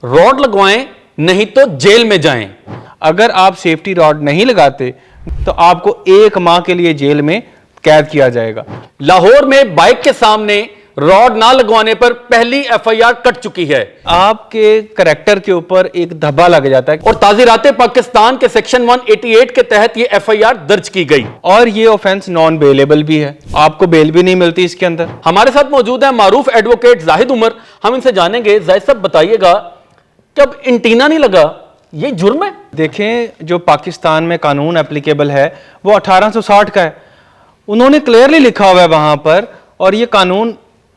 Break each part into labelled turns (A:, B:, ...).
A: Rod लगवाएं नहीं तो जेल में जाएं।
B: अगर आप सेफ्टी रॉड नहीं लगाते तो आपको 1 माह के लिए जेल में कैद किया जाएगा।
A: लाहौर में बाइक के सामने रॉड ना लगवाने पर पहली एफआईआर कट चुकी है।
B: आपके करैक्टर के ऊपर एक धब्बा लग जाता है
A: और ताज़ीराते पाकिस्तान के सेक्शन 188 के तहत यह एफआईआर दर्ज की गई
B: और ये ऑफेंस नॉन बेलेबल भी है, आपको बेल भी नहीं मिलती इसके अंदर।
A: हमारे साथ मौजूद है मारूफ एडवोकेट जाहिद उमर। हम इनसे जानेंगे, जाहिद साहब बताइएगा कि अब एंटीना नहीं लगा ये जुर्म है?
B: देखें, जो पाकिस्तान में कानून एप्लीकेबल है वो 1860 का है, उन्होंने क्लियरली लिखा हुआ है वहां पर, और ये कानून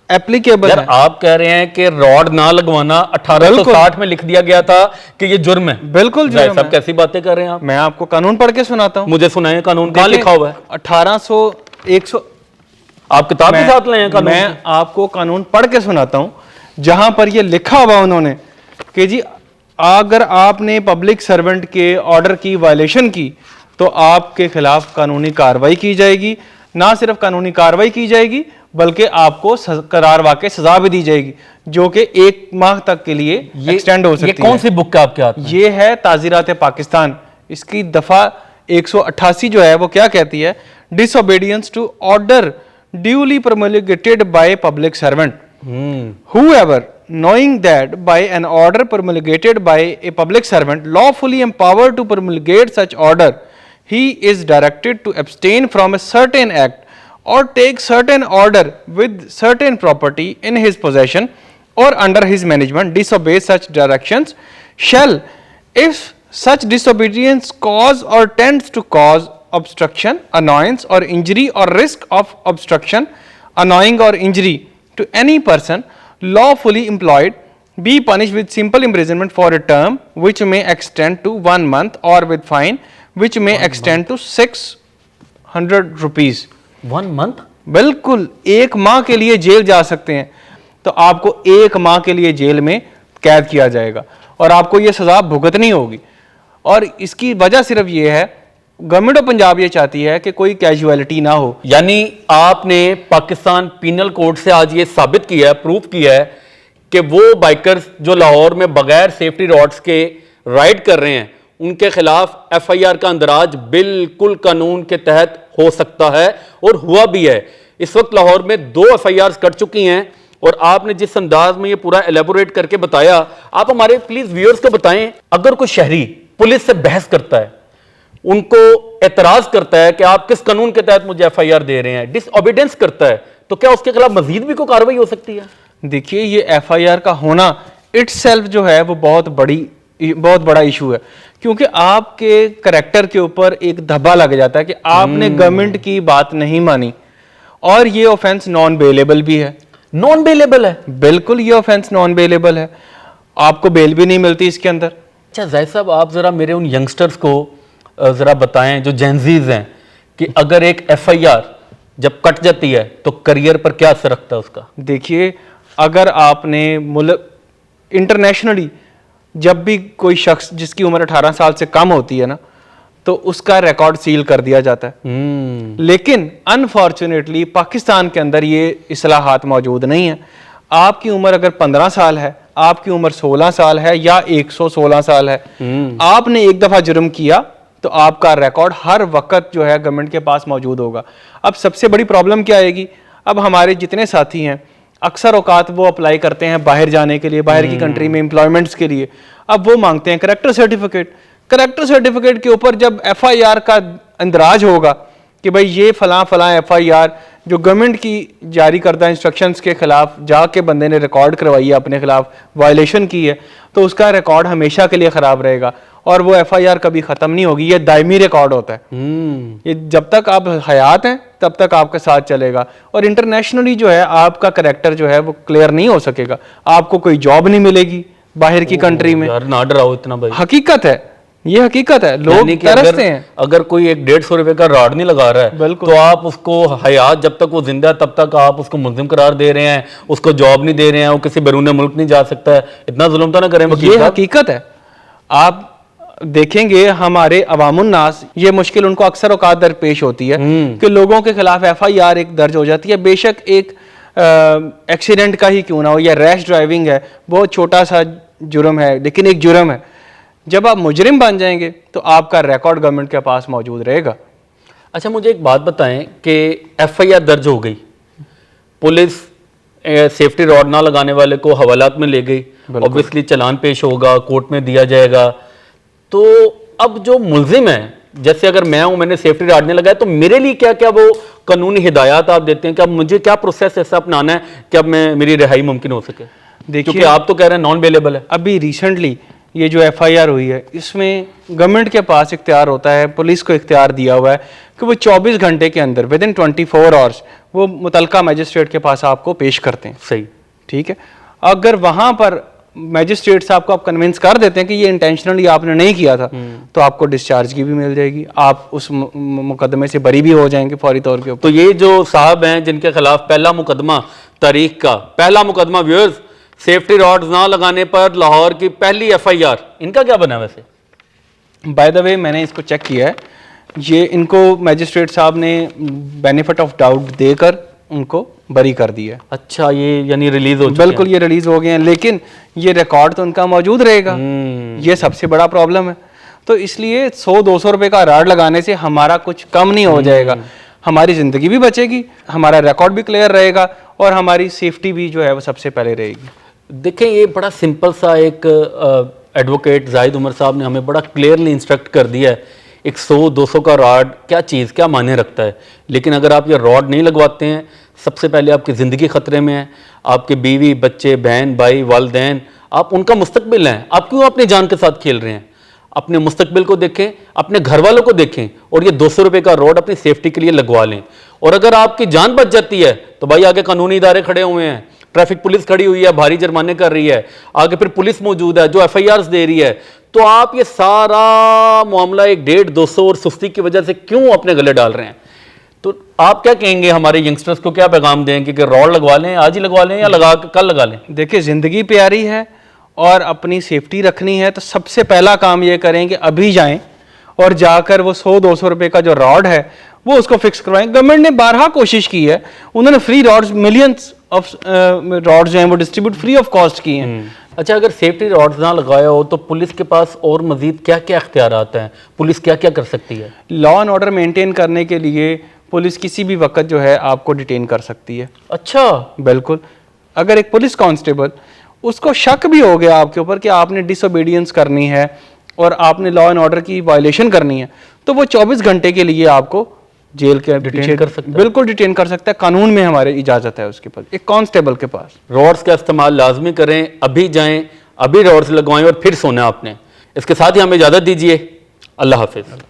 B: एप्लीकेबल है।
A: आप कह रहे हैं कि रॉड ना लगवाना 1860 में लिख दिया गया था कि ये जुर्म है।
B: बिल्कुल जुर्म
A: है। कैसी बातें कर रहे हैं आप?
B: मैं आपको कानून पढ़ के सुनाता हूं।
A: मुझे सुनाए कानून, कहां लिखा हुआ है?
B: 100
A: आप किताब के साथ लाए हैं कानून?
B: मैं आपको कानून पढ़ के सुनाता हूं जहां पर ये लिखा हुआ उन्होंने कि जी अगर आपने पब्लिक सर्वेंट के ऑर्डर की वायलेशन की तो आपके खिलाफ कानूनी कार्रवाई की जाएगी। ना सिर्फ कानूनी कार्रवाई की जाएगी बल्कि आपको करार वाक़ई सजा भी दी जाएगी, जो कि 1 माह तक के लिए एक्सटेंड हो सकती है।
A: ये कौन सी बुक है आपके हाथ में?
B: ये है ताज़ीरात पाकिस्तान। इसकी दफा 188 जो है वो क्या कहती है? Disobedience to order duly promulgated by public servant. Whoever, knowing that by an order promulgated by a public servant lawfully empowered to promulgate such order, he is directed to abstain from a certain act or take certain order with certain property in his possession or under his management, disobey such directions, shall, if such disobedience cause or tends to cause obstruction, annoyance or injury or risk of obstruction, annoying or injury to any person lawfully employed, be punished with simple imprisonment for a term which may extend to 1 month or with fine which may extend to 600 rupees.
A: 1 month?
B: बिल्कुल 1 माह के लिए jail जा सकते हैं। तो आपको 1 माह के लिए जेल में कैद किया जाएगा और आपको ये सजा भुगतनी होगी। और इसकी वजह सिर्फ ये है, गवर्नमेंट ऑफ पंजाब ये चाहती है कि कोई कैजुअलिटी ना हो।
A: यानी आपने पाकिस्तान पीनल कोड से आज ये साबित किया है, प्रूफ किया है कि वो बाइकर्स जो लाहौर में बगैर सेफ्टी रॉड्स के राइड कर रहे हैं उनके खिलाफ एफआईआर का अंदराज बिल्कुल कानून के तहत हो सकता है और हुआ भी है। इस वक्त लाहौर में 2 एफआईआर कट चुकी हैं और आपने जिस अंदाज में ये पूरा एलेबोरेट करके बताया, आप हमारे प्लीज व्यूअर्स को बताएं, अगर कोई शहरी पुलिस से बहस करता है, उनको एतराज करता है कि आप किस कानून के तहत मुझे एफआईआर दे रहे हैं, डिसओबीडियंस करता है, तो क्या उसके खिलाफ मजीद भी कोई कार्रवाई हो सकती है?
B: देखिए, ये एफआईआर का होना इटसेल्फ जो है वो बहुत बड़ा इशू है, क्योंकि आपके करैक्टर के ऊपर एक धब्बा लग जाता है कि आपने गवर्नमेंट की बात नहीं मानी, और ये ऑफेंस नॉन बेलेबल भी है।
A: नॉन बेलेबल है?
B: बिल्कुल, ये ऑफेंस नॉन बेलेबल है, आपको बेल भी नहीं मिलती इसके अंदर।
A: अच्छा जाहिद साहब, आप जरा मेरे उन यंगस्टर्स को जरा बताएं जो जेनजीज हैं कि अगर एक एफआईआर जब कट जाती है तो करियर पर क्या असर रखता है उसका?
B: देखिए, अगर आपने मुल्क इंटरनेशनली जब भी कोई शख्स जिसकी उम्र 18 साल से कम होती है ना, तो उसका रिकॉर्ड सील कर दिया जाता है। लेकिन अनफॉर्चुनेटली पाकिस्तान के अंदर ये इस्लाहात मौजूद नहीं है। आपकी उम्र अगर 15 साल है, आपकी उम्र 16 साल है या 116 साल है, आपने एक दफा जुर्म किया तो आपका रिकॉर्ड हर वक्त जो है गवर्नमेंट के पास मौजूद होगा। अब सबसे बड़ी प्रॉब्लम क्या आएगी? अब हमारे जितने साथी हैं अक्सर औकात वो अप्लाई करते हैं बाहर जाने के लिए, बाहर की कंट्री में एम्प्लॉयमेंट्स के लिए। अब वो मांगते हैं करैक्टर सर्टिफिकेट। करैक्टर सर्टिफिकेट के ऊपर जब एफआईआर का अंदराज होगा कि भाई ये फलां एफआईआर जो गवर्नमेंट की जारी करदा इंस्ट्रक्शंस के खिलाफ जाके बंदे ने रिकॉर्ड करवाई है, अपने खिलाफ वायलेशन की है, तो उसका रिकॉर्ड हमेशा के लिए खराब रहेगा और वो एफआईआर कभी खत्म नहीं होगी। ये दायमी रिकॉर्ड होता है। ये जब तक आप हयात हैं तब तक आपके साथ चलेगा, और इंटरनेशनली जो है आपका करैक्टर जो है वो क्लियर नहीं हो सकेगा। आपको कोई जॉब नहीं मिलेगी बाहर की कंट्री में।
A: यार ना डराओ इतना भाई,
B: हकीकत है, ये हकीकत है। लोग तरसते हैं।
A: अगर कोई 150 रुपए का रॉड नहीं लगा रहा है तो आप उसको हयात जब तक वो जिंदा है तब तक आप उसको मुल्जिम करार दे रहे हैं, उसको जॉब नहीं दे रहे हैं, वो किसी बैरून मुल्क नहीं जा सकता है। इतना जुल्म तो ना करें वकील
B: ये
A: साहब।
B: हकीकत है। आप देखेंगे हमारे अवामुन नास, ये मुश्किल उनको अक्सर औकात दरपेश होती है कि लोगों के खिलाफ एफआईआर एक दर्ज हो जाती है। बेशक एक एक्सीडेंट का ही क्यों ना हो या रैश ड्राइविंग है, बहुत छोटा सा जुर्म है, लेकिन एक जुर्म है। जब आप मुजरिम बन जाएंगे तो आपका रिकॉर्ड गवर्नमेंट के पास मौजूद रहेगा।
A: अच्छा, मुझे एक बात बताएं कि एफआईआर दर्ज हो गई, पुलिस सेफ्टी रॉड ना लगाने वाले को हवालात में ले गई, ऑब्वियसली चालान पेश होगा, कोर्ट में दिया जाएगा। तो अब जो मुलजिम है, जैसे अगर मैं हूं, मैंने सेफ्टी रॉड नहीं लगाया, तो मेरे लिए क्या क्या वो कानूनी हिदायत आप देते हैं कि अब मुझे क्या प्रोसेस ऐसा अपनाना है कि अब मैं मेरी रिहाई मुमकिन हो सके?
B: देखिए,
A: क्योंकि आप तो कह रहे हैं नॉन बेलेबल है।
B: अभी रिसेंटली ये जो एफआईआर हुई है, इसमें गवर्नमेंट के पास इख्तियार होता है, पुलिस को इख्तियार दिया हुआ है कि वो 24 घंटे के अंदर, विद इन 24 आवर्स, वो मुतलका मजिस्ट्रेट के पास आपको पेश करते हैं।
A: सही,
B: ठीक है। अगर वहां पर मैजिस्ट्रेट साहब को आप कन्विंस कर देते हैं कि ये इंटेंशनली आपने नहीं किया था, तो आपको डिस्चार्ज की भी मिल जाएगी, आप उस मुकदमे से बरी भी हो जाएंगे फौरी तौर के ऊपर।
A: तो ये जो साहब हैं जिनके खिलाफ पहला मुकदमा, तारीख का पहला मुकदमा, व्यूअर्स, सेफ्टी रॉड्स ना लगाने पर लाहौर की पहली एफआईआर, इनका क्या बना वैसे?
B: बाय द वे, मैंने इसको चेक किया है, ये इनको मैजिस्ट्रेट साहब ने बेनिफिट ऑफ डाउट देकर उनको बरी कर दिया है।
A: अच्छा, ये यानी रिलीज हो चुके हैं?
B: बिल्कुल, ये रिलीज हो गए हैं, लेकिन ये रिकॉर्ड तो उनका मौजूद रहेगा। ये सबसे बड़ा प्रॉब्लम है। तो इसलिए 100-200 रुपए का राड लगाने से हमारा कुछ कम नहीं हो जाएगा, हमारी जिंदगी भी बचेगी, हमारा रिकॉर्ड भी क्लियर रहेगा और हमारी सेफ्टी भी जो है वो सबसे पहले रहेगी।
A: देखें, ये बड़ा सिंपल सा एक एडवोकेट जाहिद उमर साहब ने हमें बड़ा क्लियरली इंस्ट्रक्ट कर दिया है, एक 100-200 का रॉड क्या चीज़, क्या मायने रखता है। लेकिन अगर आप ये रॉड नहीं लगवाते हैं, सबसे पहले आपकी ज़िंदगी ख़तरे में है, आपके बीवी, बच्चे, बहन, भाई, वालिदैन, आप उनका मुस्तकबिल हैं। आप क्यों अपनी जान के साथ खेल रहे हैं? अपने मुस्तकबिल को देखें, अपने घर वालों को देखें, और ये 200 रुपये का रॉड अपनी सेफ्टी के लिए लगवा लें। और अगर आपकी जान बच जाती है तो भाई आगे कानूनी इदारे खड़े हुए हैं, ट्रैफिक पुलिस खड़ी हुई है, भारी जुर्माने कर रही है, आगे फिर पुलिस मौजूद है जो एफआईआर्स दे रही है। तो आप ये सारा मामला 100-150 और सुस्ती की वजह से क्यों अपने गले डाल रहे हैं? तो आप क्या कहेंगे हमारे यंगस्टर्स को, क्या पैगाम देंगे कि रॉड लगवा लें, आज ही लगवा लें या लगा कल लगा लें?
B: देखिए, ज़िंदगी प्यारी है और अपनी सेफ्टी रखनी है, तो सबसे पहला काम ये करें कि अभी जाएं और जाकर वो 100-200 रुपए का जो रॉड है वो उसको फिक्स करवाएं। गवर्नमेंट ने बारहा कोशिश की है, उन्होंने free rods, millions of rods जो हैं वो डिस्ट्रीब्यूट फ्री ऑफ कॉस्ट की हैं।
A: अच्छा, अगर सेफ्टी रॉड्स ना लगाया हो तो पुलिस के पास और मजीद क्या क्या इख्तियारात हैं? पुलिस क्या क्या कर सकती है?
B: लॉ एंड ऑर्डर मेंटेन करने के लिए पुलिस किसी भी वक्त जो है आपको डिटेन कर सकती है।
A: अच्छा,
B: बिल्कुल। अगर एक पुलिस कांस्टेबल, उसको शक भी हो गया आपके ऊपर कि आपने डिसोबीडियंस करनी है और आपने लॉ एंड ऑर्डर की वायलेशन करनी है, तो वो 24 घंटे के लिए आपको जेल के
A: डिटेन कर सकता है?
B: बिल्कुल डिटेन कर सकता है, कानून में हमारे इजाजत है उसके पास, एक कांस्टेबल के पास।
A: रॉड्स का इस्तेमाल लाजमी करें, अभी जाएं, अभी रॉड्स लगवाएं और फिर सोना आपने। इसके साथ ही हमें इजाज़त दीजिए। अल्लाह हाफिज़।